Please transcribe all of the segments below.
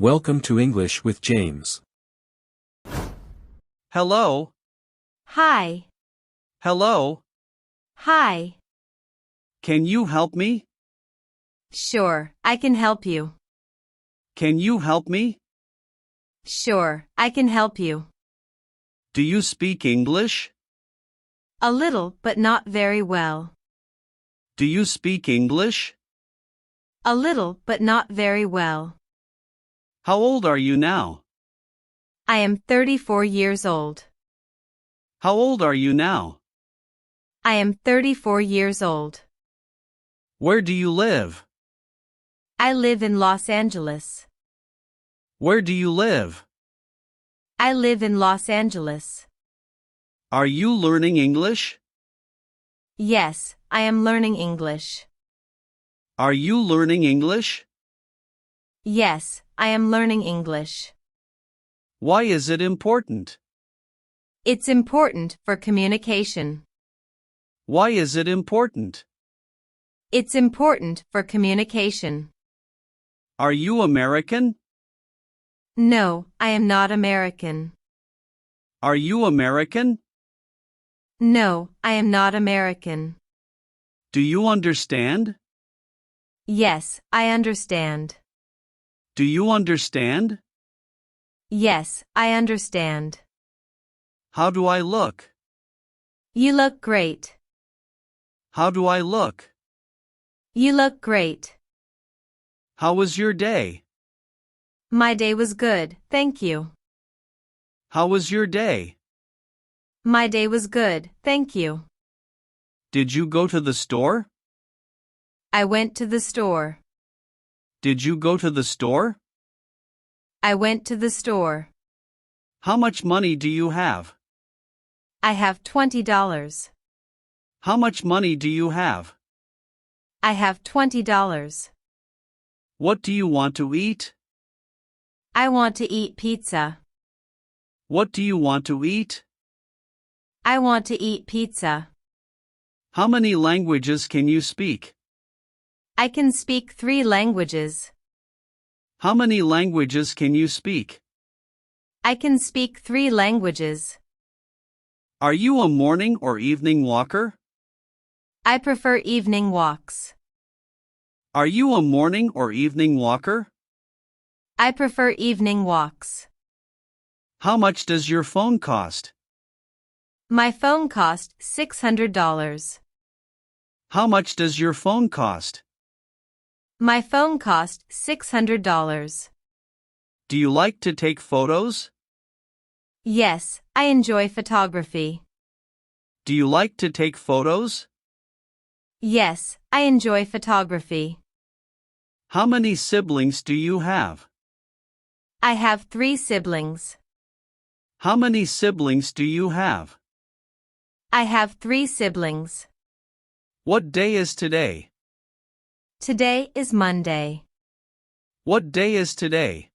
Welcome to English with James. Hello. Hi. Hello. Hi. Can you help me? Sure, I can help you. Can you help me? Sure, I can help you. Do you speak English? A little, but not very well. Do you speak English? A little, but not very well. How old are you now? I am 34 years old. How old are you now? I am 34 years old. Where do you live? I live in Los Angeles. Where do you live? I live in Los Angeles. Are you learning English? Yes, I am learning English. Are you learning English? Yes, I am learning English. Why is it important? It's important for communication. Why is it important? It's important for communication. Are you American? No, I am not American. Are you American? No, I am not American. Do you understand? Yes, I understand. Do you understand? Yes, I understand. How do I look? You look great. How do I look? You look great. How was your day? My day was good, thank you. How was your day? My day was good, thank you. Did you go to the store? I went to the store. Did you go to the store? I went to the store. How much money do you have? I have $20. How much money do you have? I have $20. What do you want to eat? I want to eat pizza. What do you want to eat? I want to eat pizza. How many languages can you speak? I can speak 3 languages. How many languages can you speak? I can speak 3 languages. Are you a morning or evening walker? I prefer evening walks. Are you a morning or evening walker? I prefer evening walks. How much does your phone cost? My phone cost $600. How much does your phone cost? My phone cost $600. Do you like to take photos? Yes, I enjoy photography. Do you like to take photos? Yes, I enjoy photography. How many siblings do you have? I have 3 siblings. How many siblings do you have? I have 3 siblings. What day is today? Today is Monday. What day is today?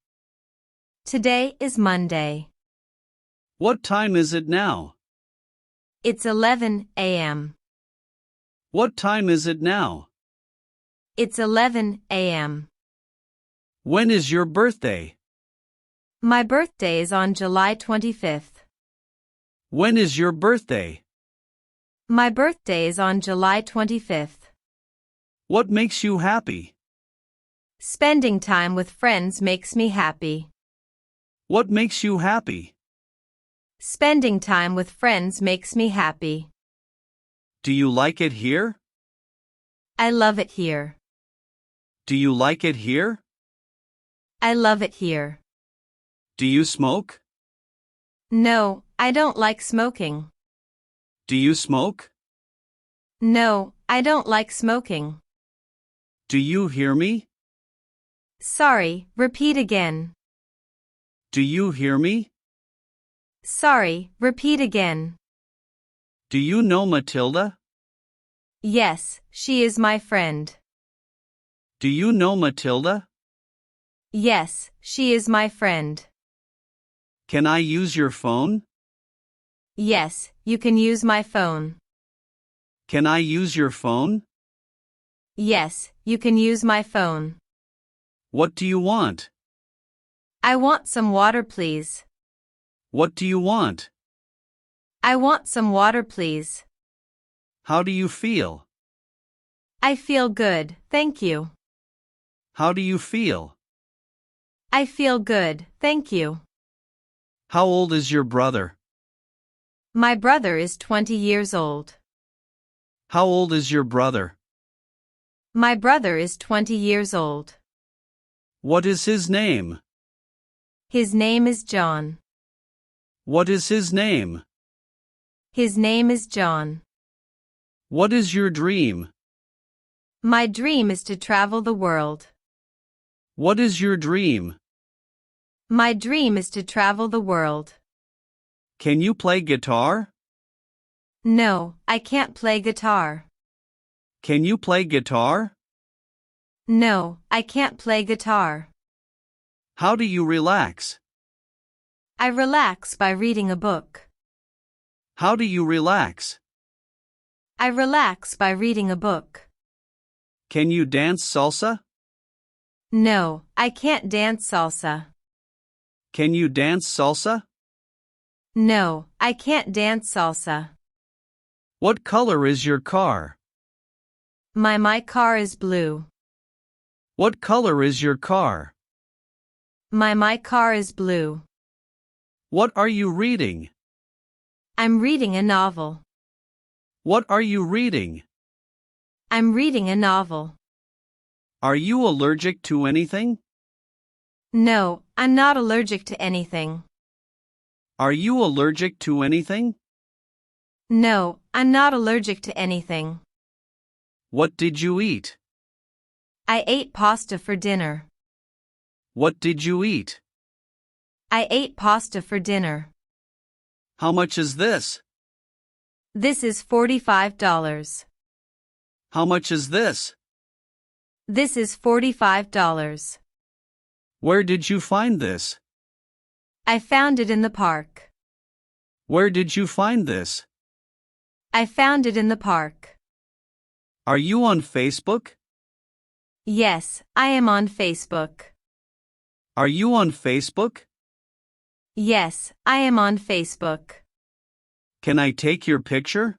Today is Monday. What time is it now? It's 11 a.m. What time is it now? It's 11 a.m. When is your birthday? My birthday is on July 25th. When is your birthday? My birthday is on July 25th. What makes you happy? Spending time with friends makes me happy. What makes you happy? Spending time with friends makes me happy. Do you like it here? I love it here. Do you like it here? I love it here. Do you smoke? No, I don't like smoking. Do you smoke? No, I don't like smoking. Do you hear me? Sorry, repeat again. Do you hear me? Sorry, repeat again. Do you know Matilda? Yes, she is my friend. Do you know Matilda? Yes, she is my friend. Can I use your phone? Yes, you can use my phone. Can I use your phone? Yes, you can use my phone. What do you want? I want some water, please. What do you want? I want some water, please. How do you feel? I feel good, thank you. How do you feel? I feel good, thank you. How old is your brother? My brother is 20 years old. How old is your brother? My brother is 20 years old. What is his name? His name is John. What is his name? His name is John. What is your dream? My dream is to travel the world. What is your dream? My dream is to travel the world. Can you play guitar? No, I can't play guitar. Can you play guitar? No, I can't play guitar. How do you relax? I relax by reading a book. How do you relax? I relax by reading a book. Can you dance salsa? No, I can't dance salsa. Can you dance salsa? No, I can't dance salsa. What color is your car? My car is blue. What color is your car? My car is blue. What are you reading? I'm reading a novel. What are you reading? I'm reading a novel. Are you allergic to anything? No, I'm not allergic to anything. Are you allergic to anything? No, I'm not allergic to anything. What did you eat? I ate pasta for dinner. What did you eat? I ate pasta for dinner. How much is this? This is $45. How much is this? This is $45. Where did you find this? I found it in the park. Where did you find this? I found it in the park. Are you on Facebook? Yes, I am on Facebook. Are you on Facebook? Yes, I am on Facebook. Can I take your picture?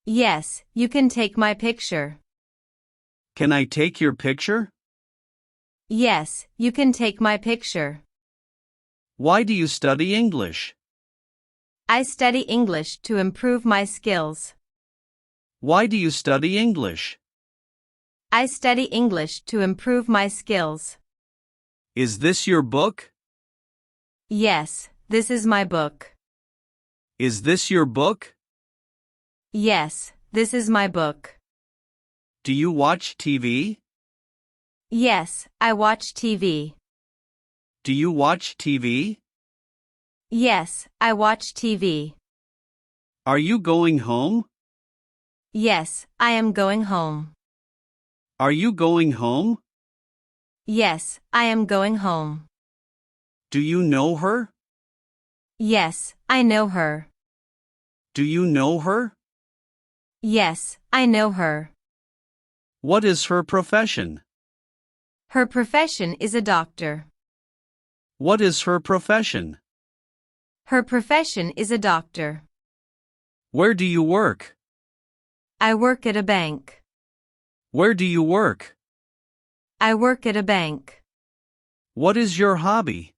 Yes, you can take my picture. Can I take your picture? Yes, you can take my picture. Why do you study English? I study English to improve my skills. Why do you study English? I study English to improve my skills. Is this your book? Yes, this is my book. Is this your book? Yes, this is my book. Do you watch TV? Yes, I watch TV. Do you watch TV? Yes, I watch TV. Are you going home? Yes, I am going home. Are you going home? Yes, I am going home. Do you know her? Yes, I know her. Do you know her? Yes, I know her. What is her profession? Her profession is a doctor. What is her profession? Her profession is a doctor. Where do you work? I work at a bank. Where do you work? I work at a bank. What is your hobby?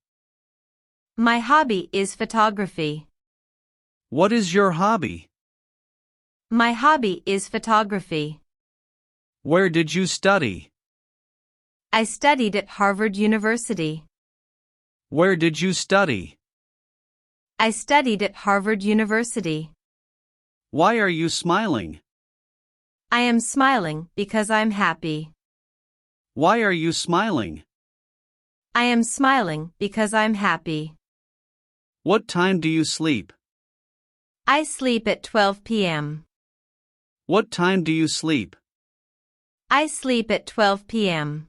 My hobby is photography. What is your hobby? My hobby is photography. Where did you study? I studied at Harvard University. Where did you study? I studied at Harvard University. Why are you smiling? I am smiling because I'm happy. Why are you smiling? I am smiling because I'm happy. What time do you sleep? I sleep at 12 p.m. What time do you sleep? I sleep at 12 p.m.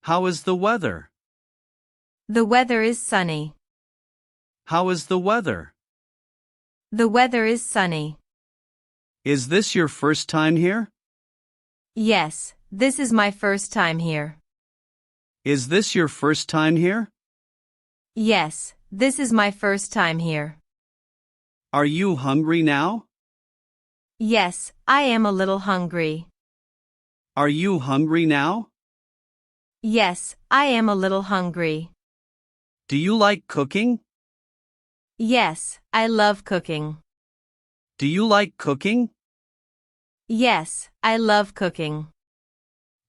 How is the weather? The weather is sunny. How is the weather? The weather is sunny. Is this your first time here? Yes, this is my first time here. Is this your first time here? Yes, this is my first time here. Are you hungry now? Yes, I am a little hungry. Are you hungry now? Yes, I am a little hungry. Do you like cooking? Yes, I love cooking. Do you like cooking? Yes, I love cooking.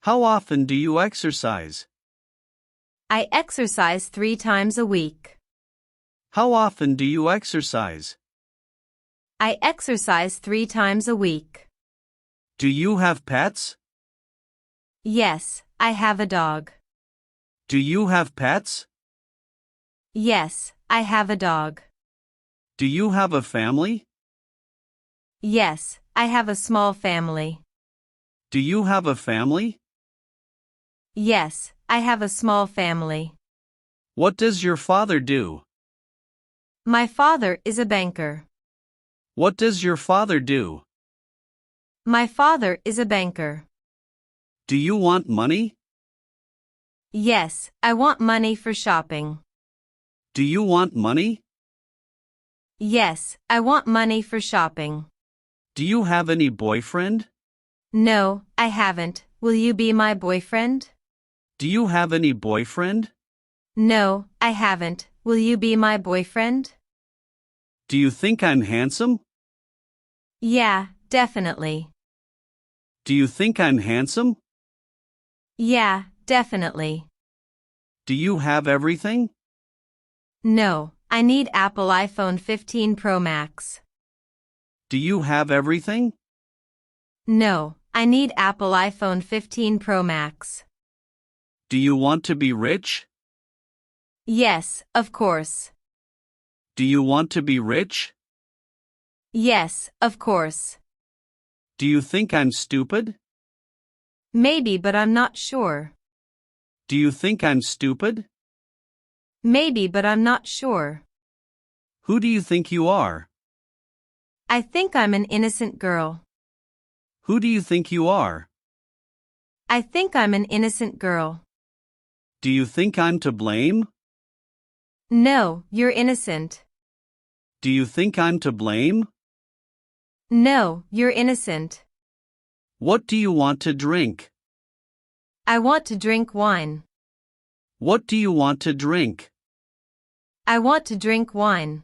How often do you exercise? I exercise 3 times a week. How often do you exercise? I exercise 3 times a week. Do you have pets? Yes, I have a dog. Do you have pets? Yes, I have a dog. Do you have a family? Yes, I have a small family. Do you have a family? Yes, I have a small family. What does your father do? My father is a banker. What does your father do? My father is a banker. Do you want money? Yes, I want money for shopping. Do you want money? Yes, I want money for shopping. Do you have any boyfriend? No, I haven't. Will you be my boyfriend? Do you have any boyfriend? No, I haven't. Will you be my boyfriend? Do you think I'm handsome? Yeah, definitely. Do you think I'm handsome? Yeah, definitely. Do you have everything? No, I need Apple iPhone 15 Pro Max. Do you have everything? No, I need Apple iPhone 15 Pro Max. Do you want to be rich? Yes, of course. Do you want to be rich? Yes, of course. Do you think I'm stupid? Maybe, but I'm not sure. Do you think I'm stupid? Maybe, but I'm not sure. Who do you think you are? I think I'm an innocent girl. Who do you think you are? I think I'm an innocent girl. Do you think I'm to blame? No, you're innocent. Do you think I'm to blame? No, you're innocent. What do you want to drink? I want to drink wine. What do you want to drink? I want to drink wine.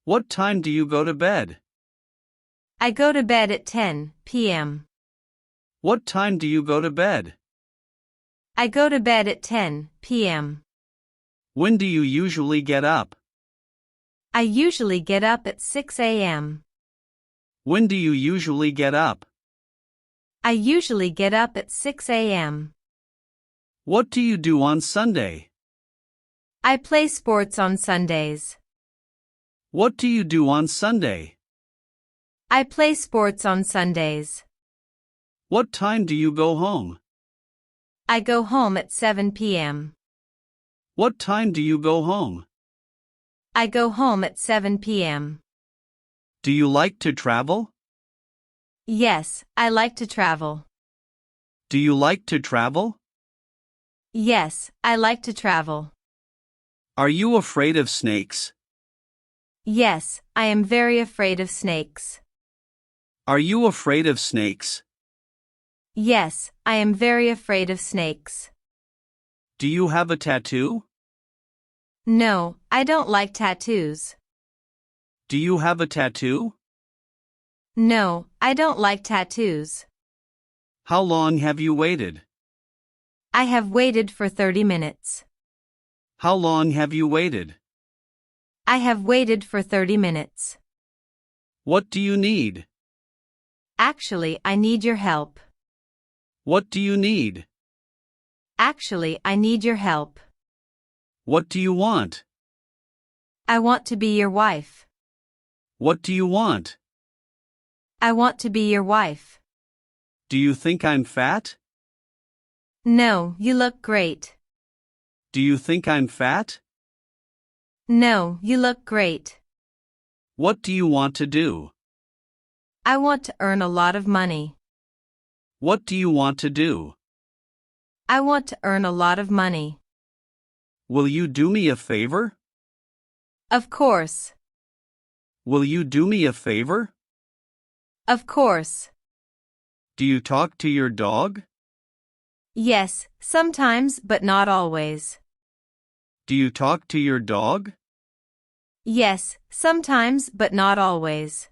What time do you go to bed? I go to bed at 10 p.m. What time do you go to bed? I go to bed at 10 p.m. When do you usually get up? I usually get up at 6 a.m. When do you usually get up? I usually get up at 6 a.m. What do you do on Sunday? I play sports on Sundays. What do you do on Sunday? I play sports on Sundays. What time do you go home? I go home at 7 p.m. What time do you go home? I go home at 7 p.m. Do you like to travel? Yes, I like to travel. Do you like to travel? Yes, I like to travel. Are you afraid of snakes? Yes, I am very afraid of snakes. Are you afraid of snakes? Yes, I am very afraid of snakes. Do you have a tattoo? No, I don't like tattoos. Do you have a tattoo? No, I don't like tattoos. How long have you waited? I have waited for 30 minutes. How long have you waited? I have waited for 30 minutes. What do you need? Actually, I need your help. What do you need? Actually, I need your help. What do you want? I want to be your wife. What do you want? I want to be your wife. Do you think I'm fat? No, you look great. Do you think I'm fat? No, you look great. What do you want to do? I want to earn a lot of money. What do you want to do? I want to earn a lot of money. Will you do me a favor? Of course. Will you do me a favor? Of course. Do you talk to your dog? Yes, sometimes but not always. Do you talk to your dog? Yes, sometimes but not always.